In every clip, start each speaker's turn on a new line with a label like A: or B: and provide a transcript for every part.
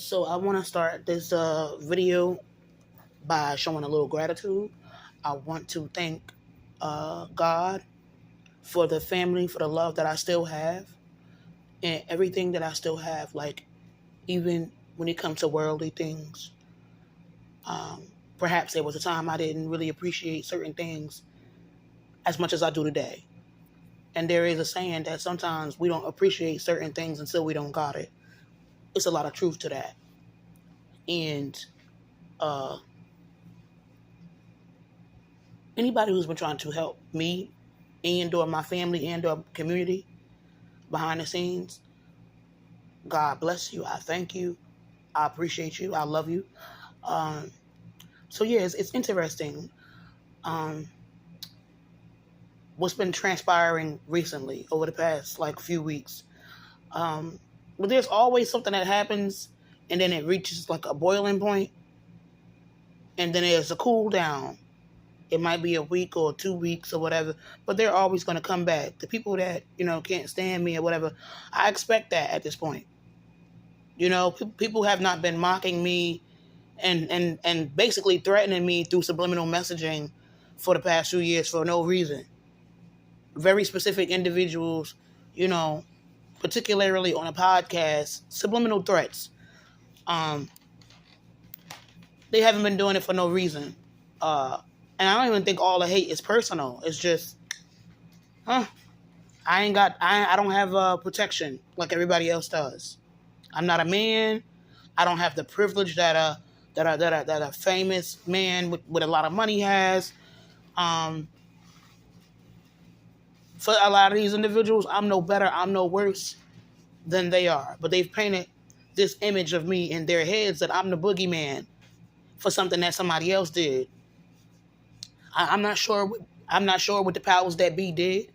A: So I want to start this video by showing a little gratitude. I want to thank God for the family, for the love that I still have, and everything that I still have. Like, even when it comes to worldly things, um, perhaps there was a time I didn't really appreciate certain things as much as I do today. And there is a saying that sometimes we don't appreciate certain things until we don't got it. It's a lot of truth to that. And uh, anybody who's been trying to help me and or my family and or community behind the scenes, God bless you. I thank you. I appreciate you. I love you. Um, so yeah, it's interesting. Um, what's been transpiring recently over the past like few weeks. But there's always something that happens and then it reaches like a boiling point and then there's a cool down. It might be a week or 2 weeks or whatever, but they're always going to come back. The people that, can't stand me or whatever, I expect that at this point. People have not been mocking me and basically threatening me through subliminal messaging for the past 2 years for no reason. Very specific individuals, particularly on a podcast, subliminal threats. They haven't been doing it for no reason. And I don't even think all the hate is personal. It's just, I don't have protection like everybody else does. I'm not a man. I don't have the privilege that a famous man with a lot of money has. For a lot of these individuals, I'm no better, I'm no worse than they are. But they've painted this image of me in their heads that I'm the boogeyman for something that somebody else did. I'm not sure what the powers that be did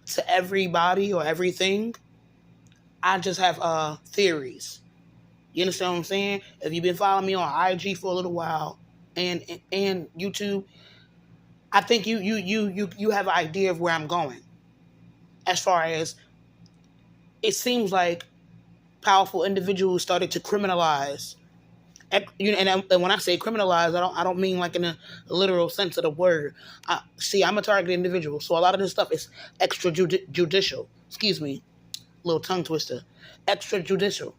A: to everybody or everything. I just have theories. You understand what I'm saying? If you've been following me on IG for a little while and YouTube, I think you have an idea of where I'm going. As far as it seems like powerful individuals started to criminalize. And when I say criminalize, I don't mean like in a literal sense of the word. I'm a targeted individual, so a lot of this stuff is extrajudicial. Excuse me, little tongue twister. Extrajudicial,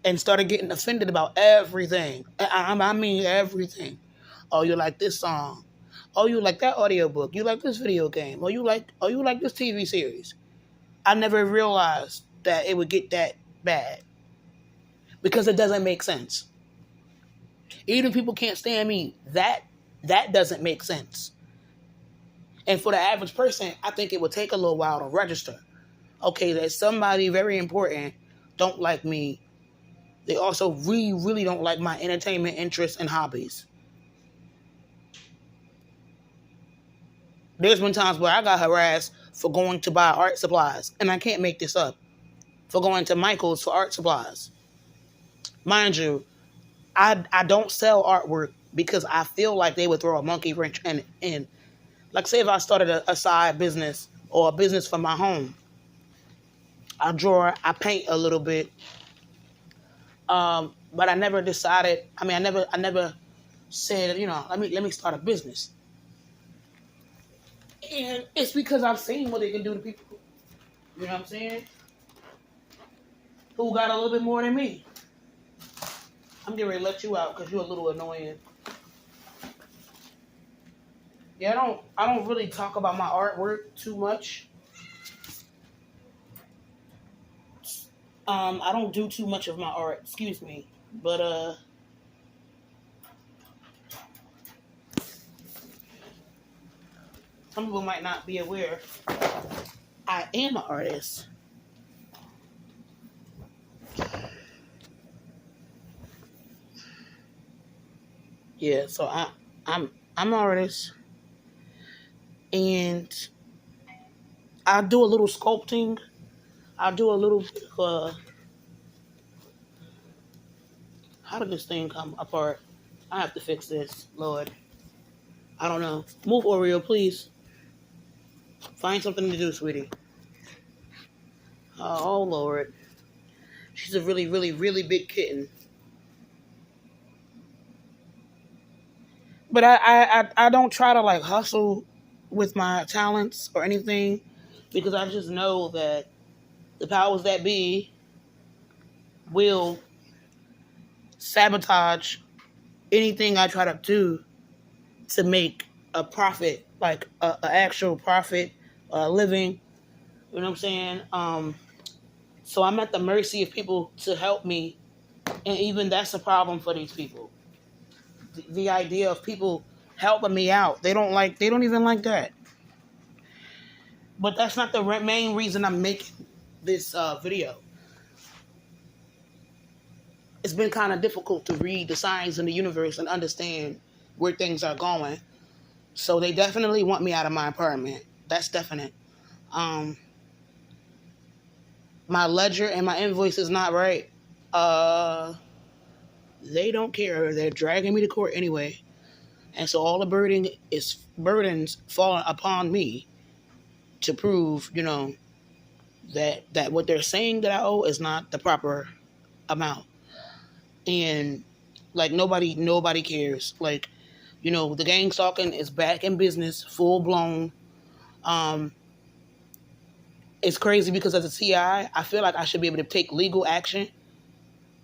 A: and started getting offended about everything. I mean everything. Oh, you like this song? Oh, you like that audiobook? You like this video game? Oh, you like this TV series? I never realized that it would get that bad because it doesn't make sense. Even if people can't stand me, that doesn't make sense. And for the average person, I think it would take a little while to register. Okay, that somebody very important don't like me. They also really don't like my entertainment interests and hobbies. There's been times where I got harassed for going to buy art supplies, and I can't make this up, for going to Michael's for art supplies. Mind you, I don't sell artwork because I feel like they would throw a monkey wrench in. Like, say if I started a side business or a business for my home. I draw, I paint a little bit. But I never decided, I never said, let me start a business. And it's because I've seen what they can do to people. You know what I'm saying? Who got a little bit more than me. I'm getting ready to let you out because you're a little annoying. Yeah, I don't really talk about my artwork too much. I don't do too much of my art, excuse me. But some people might not be aware. I am an artist. Yeah, so I'm an artist, and I do a little sculpting. I do a little how did this thing come apart? I have to fix this, Lord. I don't know. Move, Oreo, please. Find something to do, sweetie. Oh, Lord. She's a really, really, really big kitten. But I don't try to like hustle with my talents or anything, because I just know that the powers that be will sabotage anything I try to do to make a profit, like a actual profit, living. You know what I'm saying? So I'm at the mercy of people to help me, and even that's a problem for these people. The idea of people helping me out, they don't even like that. But that's not the main reason I'm making this video. It's been kind of difficult to read the signs in the universe and understand where things are going. So they definitely want me out of my apartment. That's definite. Um, my ledger and my invoice is not right. Uh, they don't care. They're dragging me to court anyway. And so all the burdens fall upon me to prove, that what they're saying that I owe is not the proper amount. And like nobody cares. Like, the gang stalking is back in business, full blown. Um, it's crazy because as a CI, I feel like I should be able to take legal action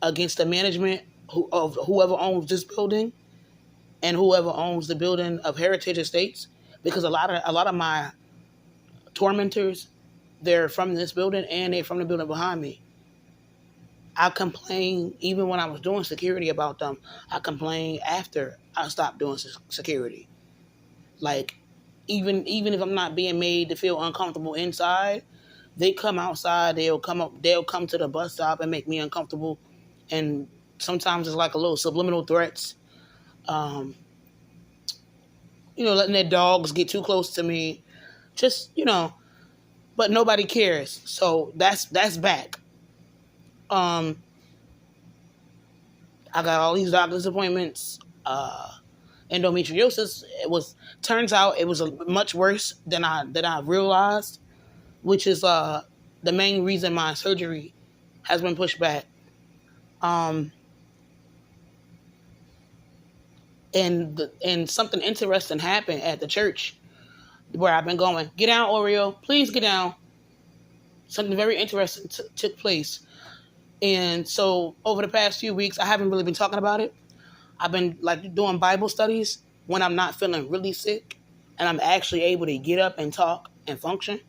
A: against the management of whoever owns this building and whoever owns the building of Heritage Estates, because a lot of my tormentors, they're from this building and they're from the building behind me. I complained even when I was doing security about them. I complained after I stopped doing security. Like, even if I'm not being made to feel uncomfortable inside, they come outside. They'll come to the bus stop and make me uncomfortable. And sometimes it's like a little subliminal threats. Letting their dogs get too close to me. Just, but nobody cares. So that's back. I got all these doctor's appointments. Endometriosis. Turns out it was much worse than I realized, which is the main reason my surgery has been pushed back. And something interesting happened at the church where I've been going. Get down, Oreo. Please get down. Something very interesting took place. And so over the past few weeks, I haven't really been talking about it. I've been like doing Bible studies when I'm not feeling really sick and I'm actually able to get up and talk and function.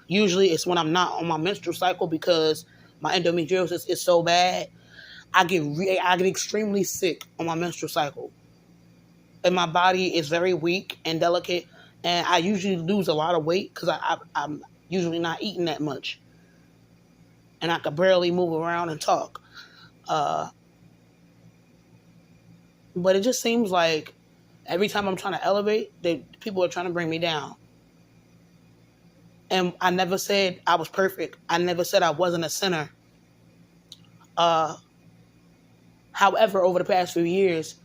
A: Usually it's when I'm not on my menstrual cycle because my endometriosis is so bad. I get extremely sick on my menstrual cycle. And my body is very weak and delicate. And I usually lose a lot of weight because I'm usually not eating that much. And I could barely move around and talk. But it just seems like every time I'm trying to elevate, people are trying to bring me down. And I never said I was perfect. I never said I wasn't a sinner. However, over the past few years,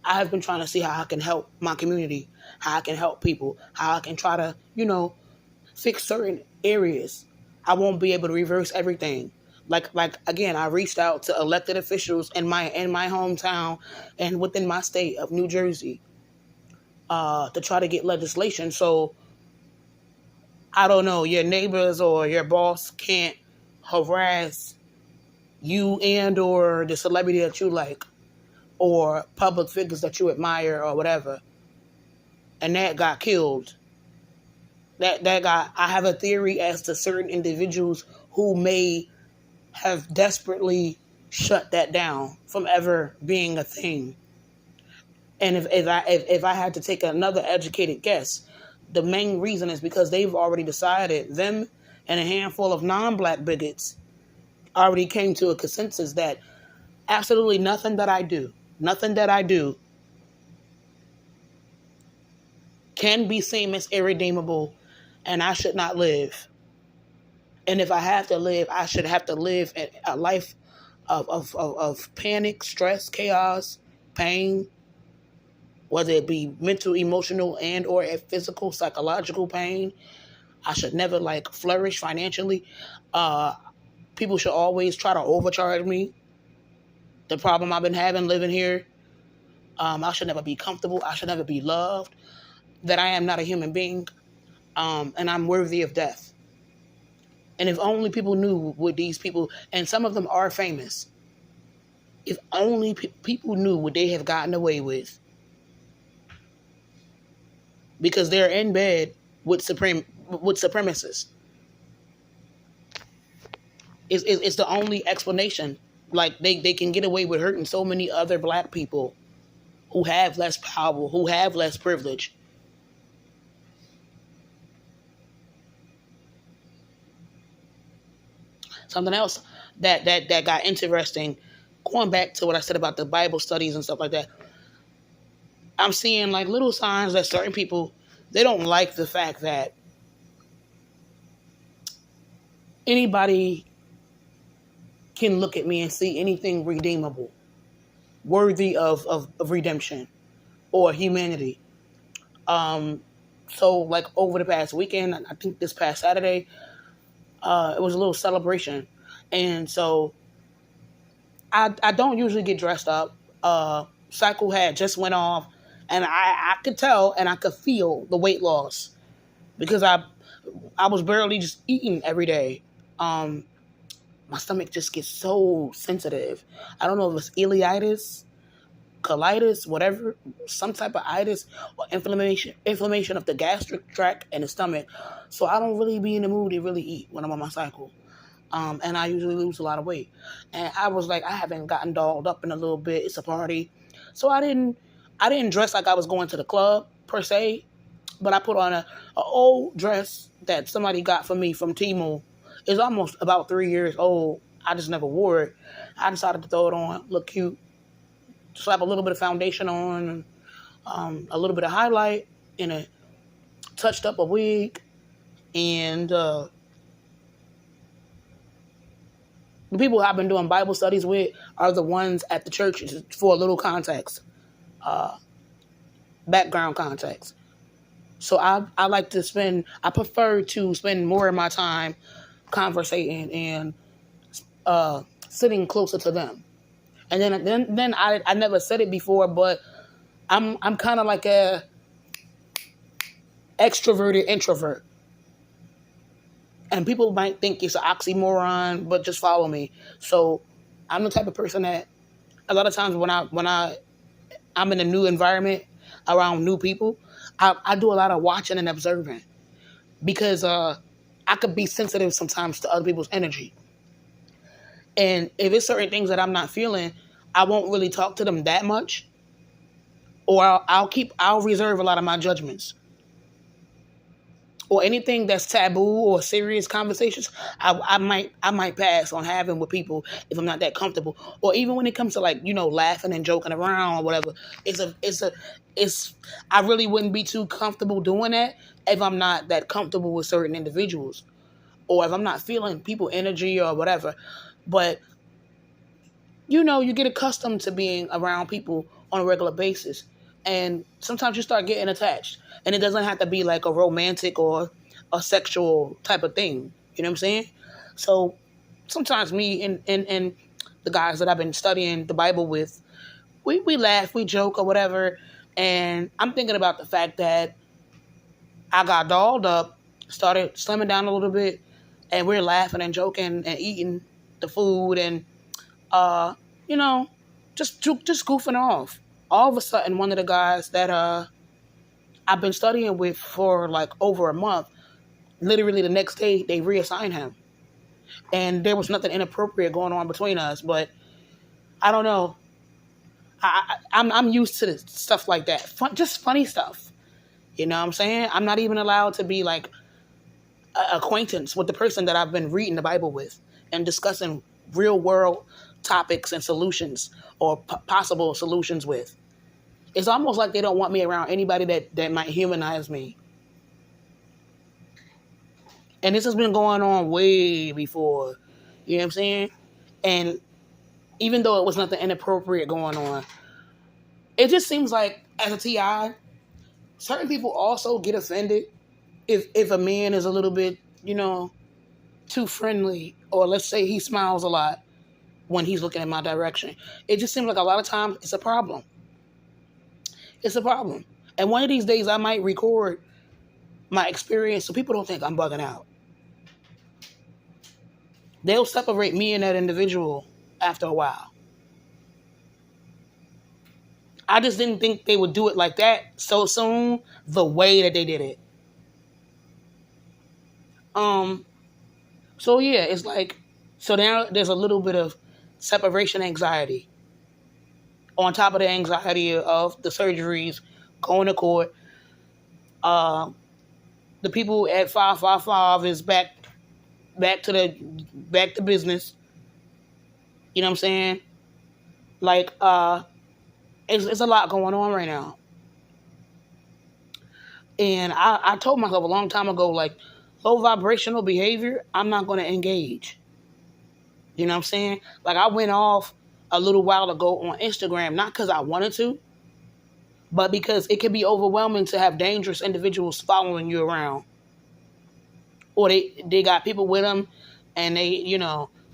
A: I have been trying to see how I can help my community, how I can help people, how I can try to, fix certain areas. I won't be able to reverse everything. Like again, I reached out to elected officials in my hometown and within my state of New Jersey to try to get legislation. So I don't know, your neighbors or your boss can't harass you and or the celebrity that you like or public figures that you admire or whatever. And that got killed. That got. I have a theory as to certain individuals who may have desperately shut that down from ever being a thing. And if I had to take another educated guess, the main reason is because they've already decided, them and a handful of non-black bigots already came to a consensus that absolutely nothing that I do can be seen as irredeemable, and I should not live. And if I have to live, I should have to live a life of panic, stress, chaos, pain, whether it be mental, emotional, and or physical, psychological pain. I should never flourish financially. People should always try to overcharge me. The problem I've been having living here. I should never be comfortable. I should never be loved. That I am not a human being, and I'm worthy of death. And if only people knew what these people, and some of them are famous, if only people knew what they have gotten away with, because they're in bed with supremacists. It's the only explanation. Like they can get away with hurting so many other black people who have less power, who have less privilege. Something else that got interesting, going back to what I said about the Bible studies and stuff like that, I'm seeing like little signs that certain people, they don't like the fact that anybody can look at me and see anything redeemable, worthy of redemption or humanity. So like over the past weekend, I think this past Saturday, it was a little celebration. And so I don't usually get dressed up. Cycle had just went off, and I could tell and I could feel the weight loss because I was barely just eating every day. My stomach just gets so sensitive. I don't know if it's ileitis, colitis, whatever, some type of itis or inflammation of the gastric tract and the stomach. So I don't really be in the mood to really eat when I'm on my cycle. And I usually lose a lot of weight. And I was like, I haven't gotten dolled up in a little bit. It's a party. So I didn't dress like I was going to the club per se, but I put on a old dress that somebody got for me from Temu. It's almost about 3 years old. I just never wore it. I decided to throw it on, look cute, slap a little bit of foundation on, a little bit of highlight, and a touched up a wig, and the people I've been doing Bible studies with are the ones at the church for a little context, background context. So I prefer to spend more of my time conversating and sitting closer to them. And then I never said it before, but I'm kind of like a extroverted introvert. And people might think it's an oxymoron, but just follow me. So I'm the type of person that a lot of times when I'm in a new environment around new people, I do a lot of watching and observing because I could be sensitive sometimes to other people's energy. And if it's certain things that I'm not feeling, I won't really talk to them that much, or I'll reserve a lot of my judgments. Or anything that's taboo or serious conversations, I might pass on having with people if I'm not that comfortable. Or even when it comes to like, laughing and joking around or whatever, I really wouldn't be too comfortable doing that if I'm not that comfortable with certain individuals, or if I'm not feeling people energy or whatever. But you get accustomed to being around people on a regular basis. And sometimes you start getting attached. And it doesn't have to be like a romantic or a sexual type of thing. You know what I'm saying? So sometimes me and the guys that I've been studying the Bible with, we laugh, we joke or whatever. And I'm thinking about the fact that I got dolled up, started slimming down a little bit, and we're laughing and joking and eating the food and, just goofing off. All of a sudden, one of the guys that I've been studying with for like over a month, literally the next day, they reassigned him. And there was nothing inappropriate going on between us, but I don't know. I'm used to stuff like that. Just funny stuff. You know what I'm saying? I'm not even allowed to be like acquaintance with the person that I've been reading the Bible with and discussing real world topics and solutions or possible solutions with. It's almost like they don't want me around anybody that might humanize me. And this has been going on way before. You know what I'm saying? And even though it was nothing inappropriate going on, it just seems like as a TI, certain people also get offended if a man is a little bit, too friendly, or let's say he smiles a lot when he's looking in my direction. It just seems like a lot of times it's a problem. It's a problem. And one of these days I might record my experience so people don't think I'm bugging out. They'll separate me and that individual after a while. I just didn't think they would do it like that so soon, the way that they did it. So yeah, it's like, so now there's a little bit of separation anxiety on top of the anxiety of the surgeries, going to court. The people at 555 is back to business. You know what I'm saying? Like, it's a lot going on right now. And I told myself a long time ago, like, low vibrational behavior, I'm not going to engage. You know what I'm saying? Like, I went off a little while ago on Instagram, not because I wanted to, but because it can be overwhelming to have dangerous individuals following you around. Or they got people with them, and they,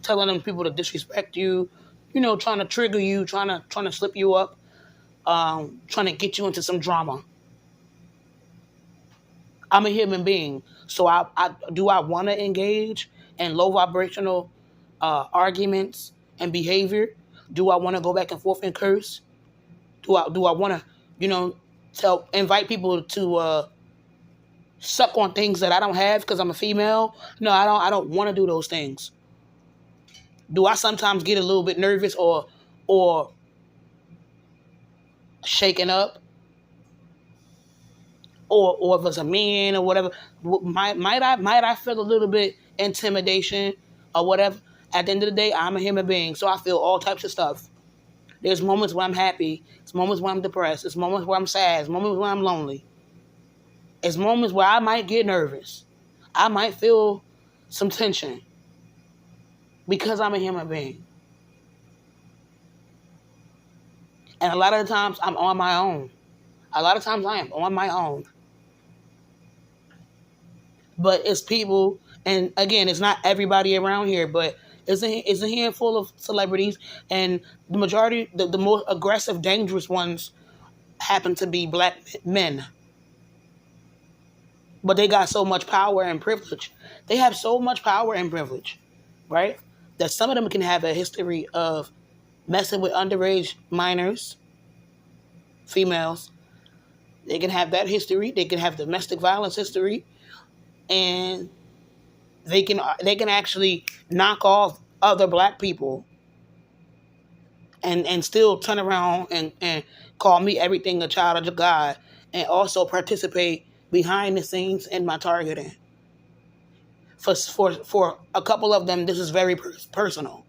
A: telling them people to disrespect you, trying to trigger you, trying to slip you up, trying to get you into some drama. I'm a human being, so I want to engage in low vibrational arguments and behavior? Do I want to go back and forth and curse? Do I want to, invite people to suck on things that I don't have because I'm a female? No, I don't want to do those things. Do I sometimes get a little bit nervous or shaken up? Or if it's a man or whatever, might I feel a little bit intimidation or whatever? At the end of the day, I'm a human being, so I feel all types of stuff. There's moments where I'm happy. There's moments where I'm depressed. There's moments where I'm sad. There's moments where I'm lonely. There's moments where I might get nervous. I might feel some tension because I'm a human being. And a lot of the times, I'm on my own. A lot of times, I am on my own. But it's people, and again, it's not everybody around here, but it's a handful of celebrities, and the majority, the more aggressive, dangerous ones happen to be black men. But they got so much power and privilege. They have so much power and privilege, right? That some of them can have a history of messing with underage minors, females. They can have that history. They can have domestic violence history. And they can actually knock off other black people and still turn around and call me everything a child of God, and also participate behind the scenes in my targeting. For a couple of them, this is very personal.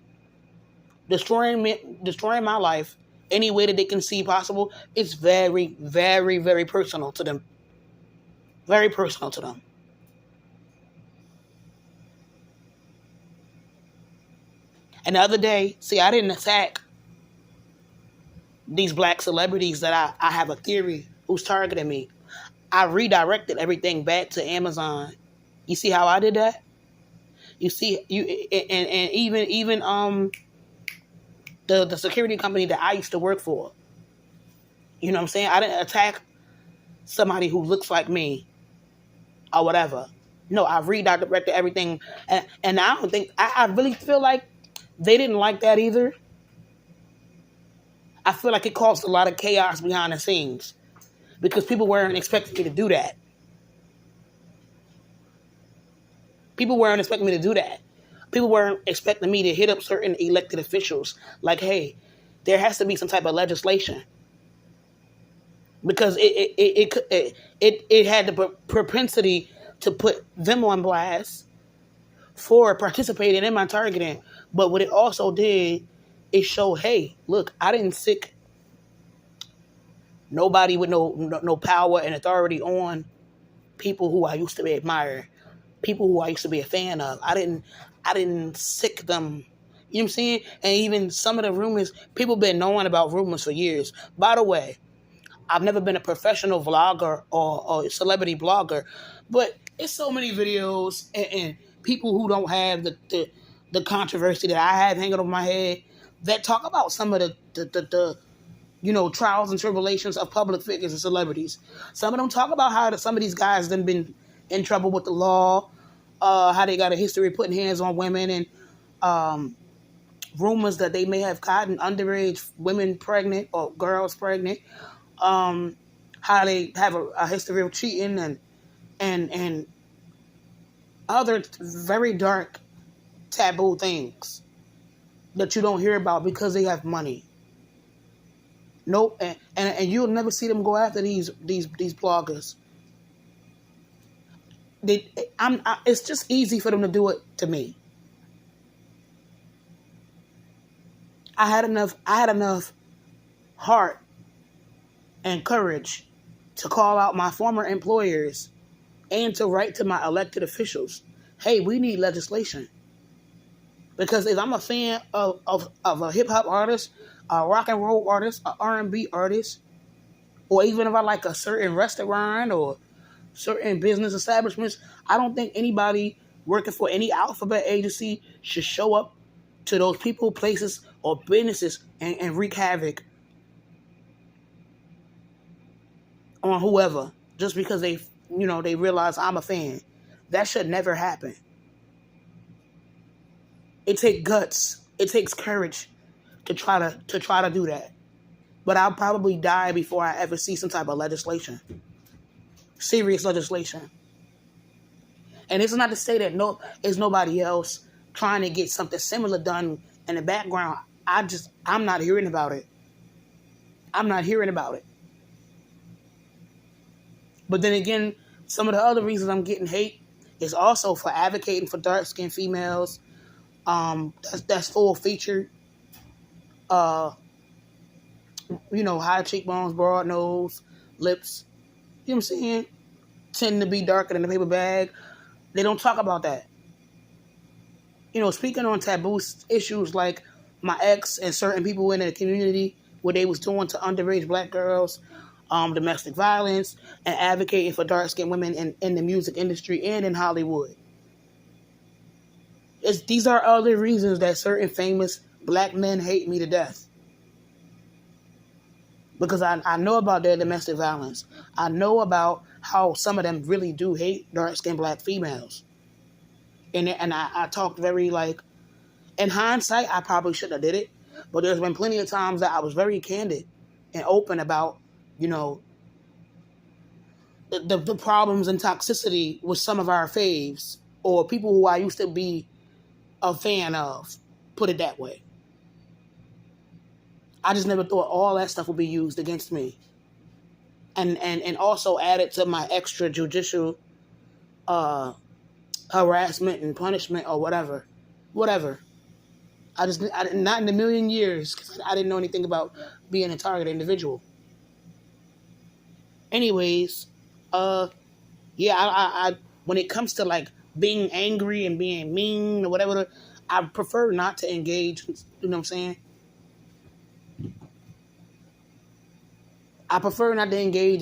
A: Destroying my life any way that they can see possible, it's very, very, very personal to them. Very personal to them. And the other day, see, I didn't attack these black celebrities that I have a theory who's targeting me. I redirected everything back to Amazon. You see how I did that? You see, and even the security company that I used to work for. You know what I'm saying? I didn't attack somebody who looks like me or whatever. No, I redirected everything, and I don't think I really feel like they didn't like that either. I feel like it caused a lot of chaos behind the scenes because people weren't expecting me to do that. People weren't expecting me to do that. People weren't expecting me to hit up certain elected officials like, hey, there has to be some type of legislation. Because it had the propensity to put them on blast for participating in my targeting. But what it also did is show, hey, look, I didn't sick nobody with no power and authority on people who I used to be admiring, people who I used to be a fan of. I didn't sick them. You know what I'm saying? And even some of the rumors, people been knowing about rumors for years. By the way, I've never been a professional vlogger or celebrity blogger, but it's so many videos and people who don't have the controversy that I have hanging over my head that talk about some of the trials and tribulations of public figures and celebrities. Some of them talk about how some of these guys done been in trouble with the law, how they got a history of putting hands on women, and rumors that they may have gotten underage women pregnant or girls pregnant, how they have a history of cheating and other very dark, taboo things that you don't hear about because they have money. Nope, and you'll never see them go after these bloggers. It's just easy for them to do it to me. I had enough heart and courage to call out my former employers and to write to my elected officials, hey, we need legislation. Because if I'm a fan of a hip-hop artist, a rock and roll artist, an R&B artist, or even if I like a certain restaurant or certain business establishments, I don't think anybody working for any alphabet agency should show up to those people, places, or businesses and wreak havoc on whoever just because they realize I'm a fan. That should never happen. It takes guts. It takes courage to try to do that. But I'll probably die before I ever see some type of legislation. Serious legislation. And it's not to say that it's nobody else trying to get something similar done in the background. I'm not hearing about it. I'm not hearing about it. But then again, some of the other reasons I'm getting hate is also for advocating for dark-skinned females. That's full featured. High cheekbones, broad nose, lips. You know what I'm saying? Tend to be darker than the paper bag. They don't talk about that. Speaking on taboo issues like my ex and certain people in the community, what they was doing to underage black girls, domestic violence, and advocating for dark-skinned women in the music industry and in Hollywood. These are other reasons that certain famous black men hate me to death. Because I know about their domestic violence. I know about how some of them really do hate dark-skinned black females. And I talked very, in hindsight, I probably shouldn't have did it. But there's been plenty of times that I was very candid and open about, the problems and toxicity with some of our faves or people who I used to be a fan of, put it that way. I just never thought all that stuff would be used against me. And also added to my extrajudicial harassment and punishment or whatever. I not in a million years, because I didn't know anything about being a target individual. Anyways, I when it comes to being angry and being mean or whatever, I prefer not to engage. You know what I'm saying? I prefer not to engage